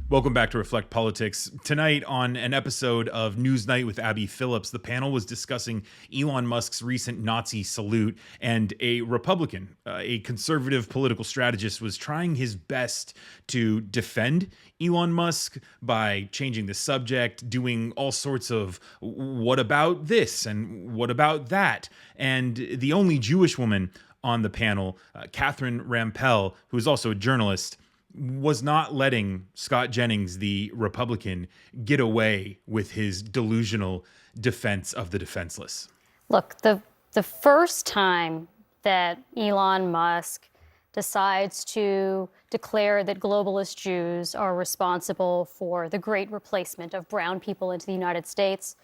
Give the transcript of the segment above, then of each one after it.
Welcome back to Reflect Politics. Tonight on an episode of Newsnight with Abby Phillips, the panel was discussing Elon Musk's recent Nazi salute, and a Republican, a conservative political strategist, was trying his best to defend Elon Musk by changing the subject, doing all sorts of what about this and what about that. And the only Jewish woman on the panel, Catherine Rampell, who is also a journalist, was not letting Scott Jennings, the Republican, get away with his delusional defense of the defenseless. Look, the first time that Elon Musk decides to declare that globalist Jews are responsible for the great replacement of brown people into the United States,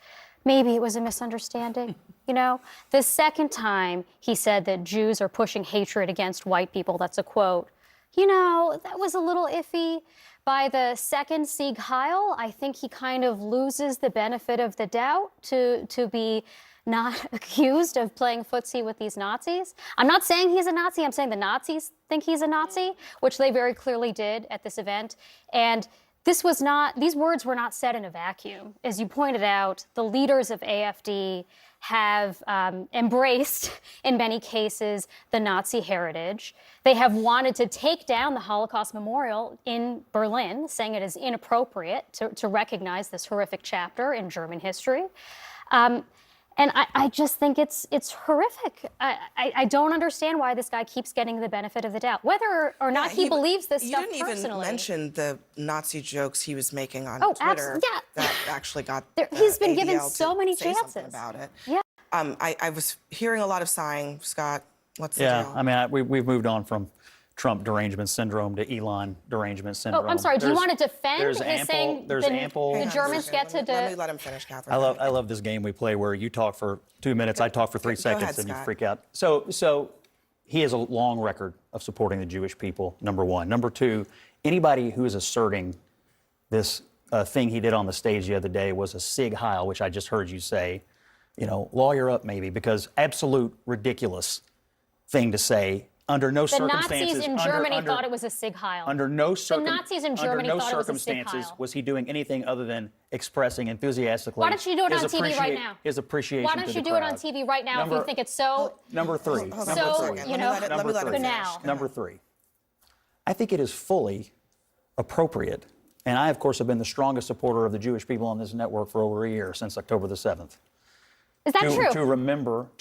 maybe it was a misunderstanding, you know? The second time he said that Jews are pushing hatred against white people, that's a quote, you know, that was a little iffy. By the second Sieg Heil, I think he kind of loses the benefit of the doubt to be not accused of playing footsie with these Nazis. I'm not saying he's a Nazi. I'm saying the Nazis think he's a Nazi, which they very clearly did at this event. And these words were not said in a vacuum. As you pointed out, the leaders of AfD have embraced, in many cases, the Nazi heritage. They have wanted to take down the Holocaust Memorial in Berlin, saying it is inappropriate to recognize this horrific chapter in German history. And I just think it's horrific. I don't understand why this guy keeps getting the benefit of the doubt, whether or not he believes this stuff personally. You didn't even mention the Nazi jokes he was making on Twitter. That actually got he's been given ADL so many chances about it. Yeah. I was hearing a lot of sighing. Scott, what's the deal? Yeah, I mean, we've moved on from Trump derangement syndrome to Elon derangement syndrome. Oh, I'm sorry. Do you want to defend his saying the Germans get to... Let me let him finish, Catherine. I love this game we play where you talk for 2 minutes, I talk for 3 seconds, ahead, and you Scott. freak out. So he has a long record of supporting the Jewish people, number one. Number two, anybody who is asserting this thing he did on the stage the other day was a Sieg Heil, which I just heard you say, you know, lawyer up maybe, because absolute ridiculous thing to say. Under no circumstances. The Nazis in Germany thought it was a Sieg Heil. Under no circumstances was he doing anything other than expressing enthusiastically. Why don't you do it on TV right now? His appreciation. Why don't you do it on TV right now if you think it's so? Number three. Number three. I think it is fully appropriate, and I, of course, have been the strongest supporter of the Jewish people on this network for over a year, since October the 7th. Is that true? To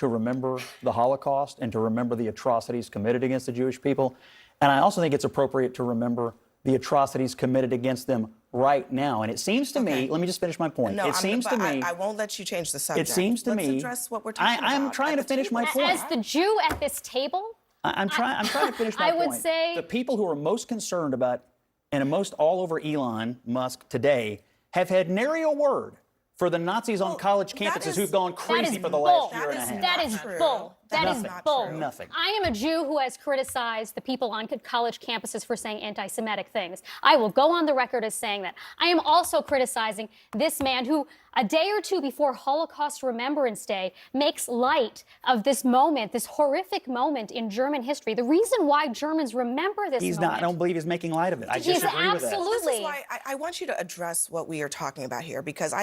remember the Holocaust and to remember the atrocities committed against the Jewish people. And I also think it's appropriate to remember the atrocities committed against them right now. And it seems to me, let me just finish my point. No, I won't let you change the subject. It seems to me. Let's address what we're talking about. I'm trying to finish my point. As the Jew at this table, I'm trying to finish my point. I would say the people who are most concerned about and most all over Elon Musk today have had nary a word for the Nazis on college campuses who've gone crazy for the last year and a half. That is bull. That is bull. Nothing. I am a Jew who has criticized the people on college campuses for saying anti-Semitic things. I will go on the record as saying that. I am also criticizing this man who, a day or two before Holocaust Remembrance Day, makes light of this moment, this horrific moment in German history. The reason why Germans remember this moment. I don't believe he's making light of it. I disagree with that. Absolutely. This is why I want you to address what we are talking about here, because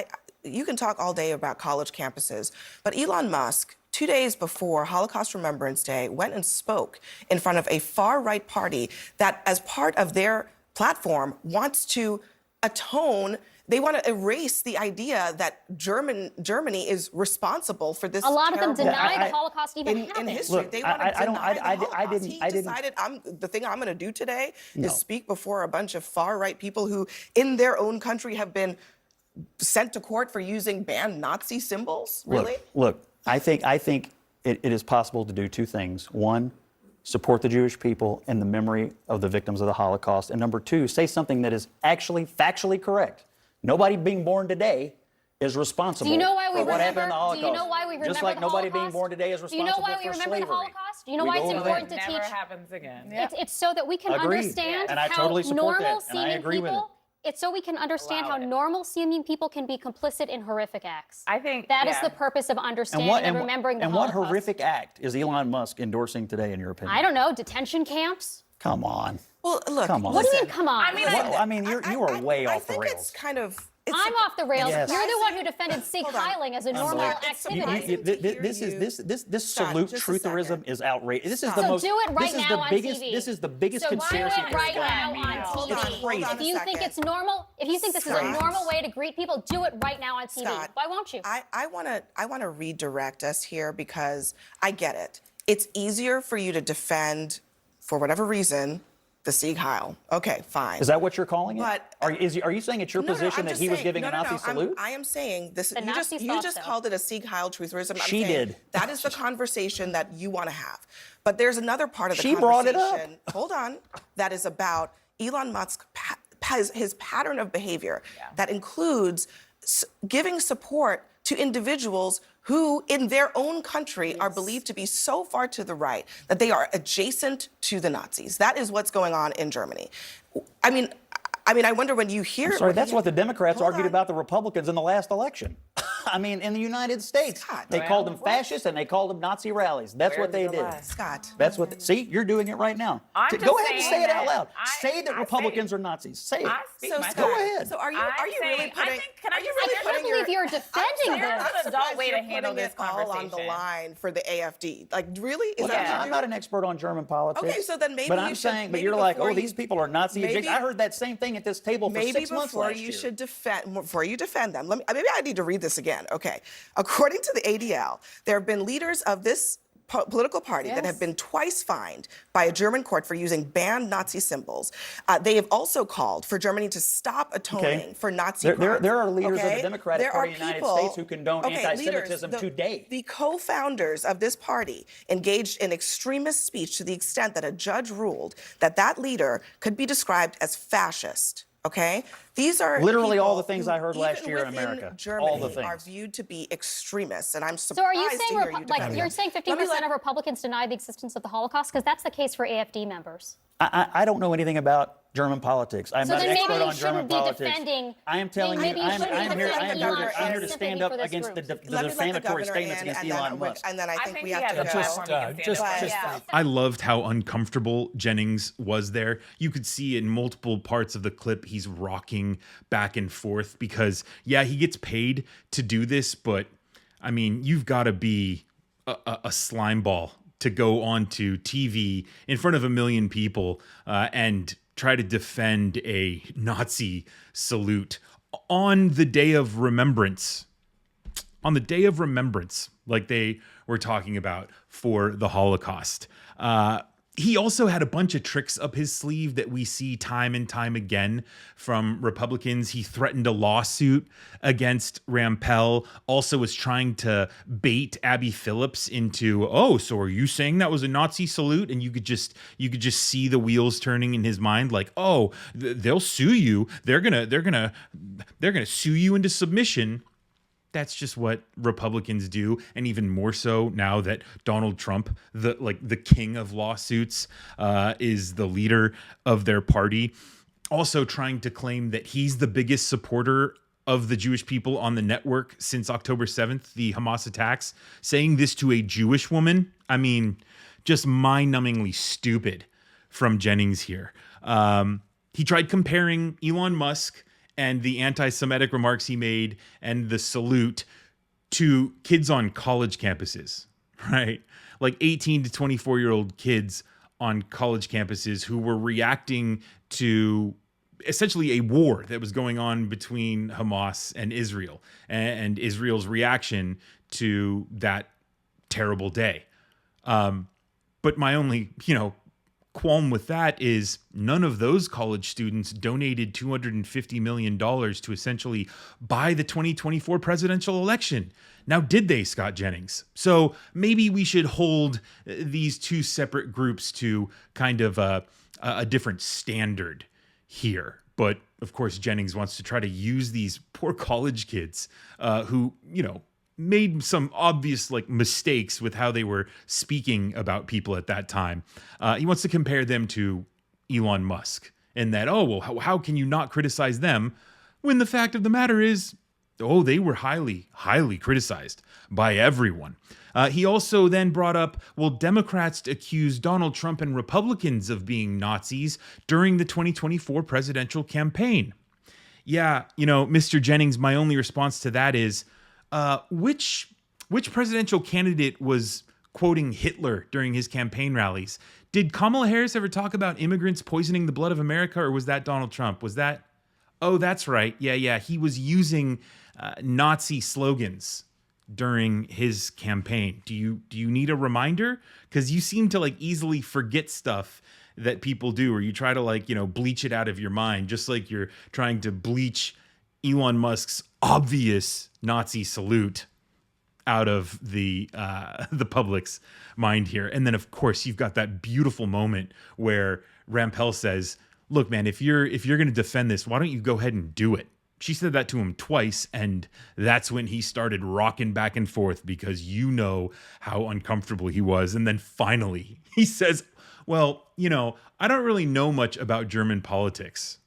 you can talk all day about college campuses, but Elon Musk, 2 days before Holocaust Remembrance Day, went and spoke in front of a far-right party that, as part of their platform, wants to atone. They want to erase the idea that Germany is responsible for this. A lot of them deny the Holocaust even happened. In history, Look, they want to deny the Holocaust. He decided, the thing I'm going to do today is speak before a bunch of far-right people who, in their own country, have been sent to court for using banned Nazi symbols. Really? Look. I think it is possible to do two things. One, support the Jewish people in the memory of the victims of the Holocaust. And number two, say something that is actually factually correct. Nobody being born today is responsible for what happened in the Holocaust. Do you know why we remember Just like the nobody Holocaust? being born today is responsible for slavery. Do you know why we remember the Holocaust? Do you know why it's important to teach? It never happens again. It's so that we can understand and I how totally support normal that, and I seeming agree with it. people. It's so we can understand how normal seeming people can be complicit in horrific acts. I think that is the purpose of understanding and remembering the Holocaust. And what horrific act is Elon Musk endorsing today, in your opinion? I don't know. Detention camps? Come on. Well, look. Come on. What do you listen, mean, come on? I mean, Well, I mean, you are way I off the think rails. it's kind of. I'm off the rails. Yes. You're the one who defended sig Hold on. heiling as a normal It's activity. surprising to hear This you. this Scott, salute just a trutherism second. is outrageous. This is So the most. do it right this is now the on biggest. TV. This is the biggest So conspiracy do it right theory now going on Hold TV. on, hold on If a you think second. it's normal, if you think this is a Scott. normal way to greet people, do it right now on TV. Scott, Why won't you? I want to redirect us here because I get it. It's easier for you to defend, for whatever reason, the Sieg Heil. Okay, fine. Is that what you're calling it? But- are you saying it's your position I'm that just he was saying- giving no, a no, Nazi no, salute? I am saying this. The You Nazis just thought so. called it a Sieg Heil trutherism. I'm She saying did. That is the conversation that you want to have. But there's another part of the She conversation. brought it up. Hold on. That is about Elon Musk. His pattern of behavior that includes giving support to individuals who, in their own country, are believed to be so far to the right that they are adjacent to the Nazis. That is what's going on in Germany. I mean, I wonder when you hear. Sorry, that's what the Democrats Hold argued on. about the Republicans in the last election. I mean, in the United States, Scott. they called them fascists and they called them Nazi rallies. That's what they did. Scott. That's what. See, you're doing it right now. I'm Go just ahead and saying say it out that loud. Say I that say Republicans it. are Nazis. Say it. I speak So my Scott, Go ahead. So are you I'm really saying- putting? I think- can I are you just really say I putting can't believe you're defending There's this. an adult way to you're handle putting this it all on the conversation. line for the AFD. Like, really? Is Well, that what Yeah. you're I'm not doing? an expert on German politics. Okay, so then maybe But you I'm should- saying, but maybe you're like, before oh, you- these people are Nazi maybe- adjacent. I heard that same thing at this table for Maybe 6 months before last you year. should defend, before you defend them, maybe I need to read this again. Okay, according to the ADL, there have been leaders of this political party that have been twice fined by a German court for using banned Nazi symbols. They have also called for Germany to stop atoning for Nazi crimes. There are leaders of the okay? Democratic There Party are of the United people- States who condone okay, anti-Semitism leaders, today. The co-founders of this party engaged in extremist speech to the extent that a judge ruled that that leader could be described as fascist. Okay, these are Literally all the people things who, I heard last even year in within America. Germany, All the things. are viewed to be extremists, and I'm So surprised are you saying, to hear you defend you're them. saying Let me 50% of Republicans deny the existence of the Holocaust? Because that's the case for AFD members. I don't know anything about German politics. I'm So not an then maybe expert you on German shouldn't be politics. defending- I am telling you, maybe you I'm shouldn't be here. defending I'm Elon here to Musk stand specifically up for this against the group. Let me let the defamatory governor statements in, against and then Elon Musk. And then I think we have he to has go. a platform he can stand just up. like- I loved how uncomfortable Jennings was there. You could see in multiple parts of the clip he's rocking back and forth because, yeah, he gets paid to do this, but I mean, you've got to be a slime ball to go onto TV in front of 1 million people and try to defend a Nazi salute on the day of remembrance. On the day of remembrance, like they were talking about for the Holocaust. He also had a bunch of tricks up his sleeve that we see time and time again from Republicans. He threatened a lawsuit against Rampell, also was trying to bait Abby Phillips into, oh, so are you saying that was a Nazi salute? And you could just see the wheels turning in his mind, like, oh, they'll sue you. They're gonna sue you into submission. That's just what Republicans do, and even more so now that Donald Trump, the king of lawsuits, is the leader of their party. Also trying to claim that he's the biggest supporter of the Jewish people on the network since October 7th, the Hamas attacks, saying this to a Jewish woman. I mean, just mind-numbingly stupid from Jennings here. He tried comparing Elon Musk and the anti-Semitic remarks he made and the salute to kids on college campuses, right? Like 18 to 24-year-old kids on college campuses who were reacting to essentially a war that was going on between Hamas and Israel and Israel's reaction to that terrible day. But my only, qualm with that is none of those college students donated $250 million to essentially buy the 2024 presidential election. Now, did they, Scott Jennings? So maybe we should hold these two separate groups to kind of a different standard here. But of course, Jennings wants to try to use these poor college kids who, made some obvious mistakes with how they were speaking about people at that time. He wants to compare them to Elon Musk and that, oh, well, how can you not criticize them when the fact of the matter is Oh, they were highly, highly criticized by everyone. He also then brought up, well, Democrats accused Donald Trump and Republicans of being Nazis during the 2024 presidential campaign. Yeah, Mr. Jennings, my only response to that is, which presidential candidate was quoting Hitler during his campaign rallies? Did Kamala Harris ever talk about immigrants poisoning the blood of America, or was that Donald Trump? Was that? Oh, that's right. Yeah. He was using Nazi slogans during his campaign. Do you need a reminder? Because you seem to easily forget stuff that people do, or you try to bleach it out of your mind, just like you're trying to bleach Elon Musk's obvious Nazi salute out of the public's mind here. And then of course you've got that beautiful moment where Rampell says, "Look, man, if you're going to defend this, why don't you go ahead and do it?" She said that to him twice, and that's when he started rocking back and forth because how uncomfortable he was. And then finally he says, "Well, I don't really know much about German politics."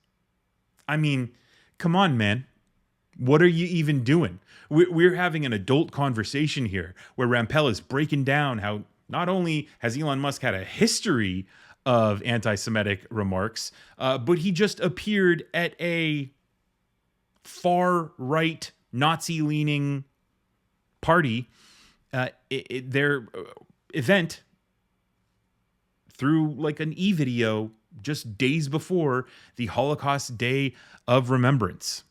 I mean, come on, man. What are you even doing? We're having an adult conversation here where Rampell is breaking down how not only has Elon Musk had a history of anti-Semitic remarks, but he just appeared at a far-right Nazi-leaning party, their event, through an e-video just days before the Holocaust Day of Remembrance.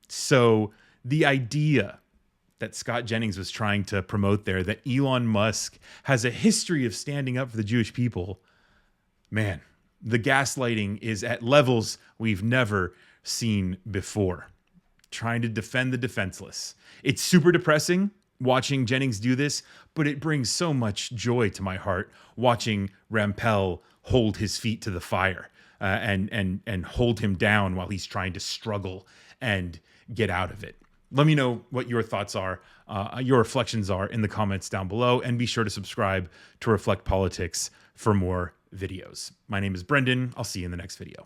So the idea that Scott Jennings was trying to promote there, that Elon Musk has a history of standing up for the Jewish people, man, the gaslighting is at levels we've never seen before. Trying to defend the defenseless. It's super depressing watching Jennings do this, but it brings so much joy to my heart watching Rampell hold his feet to the fire and hold him down while he's trying to struggle and get out of it. Let me know what your thoughts are, your reflections are in the comments down below, and be sure to subscribe to Reflect Politics for more videos. My name is Brendan. I'll see you in the next video.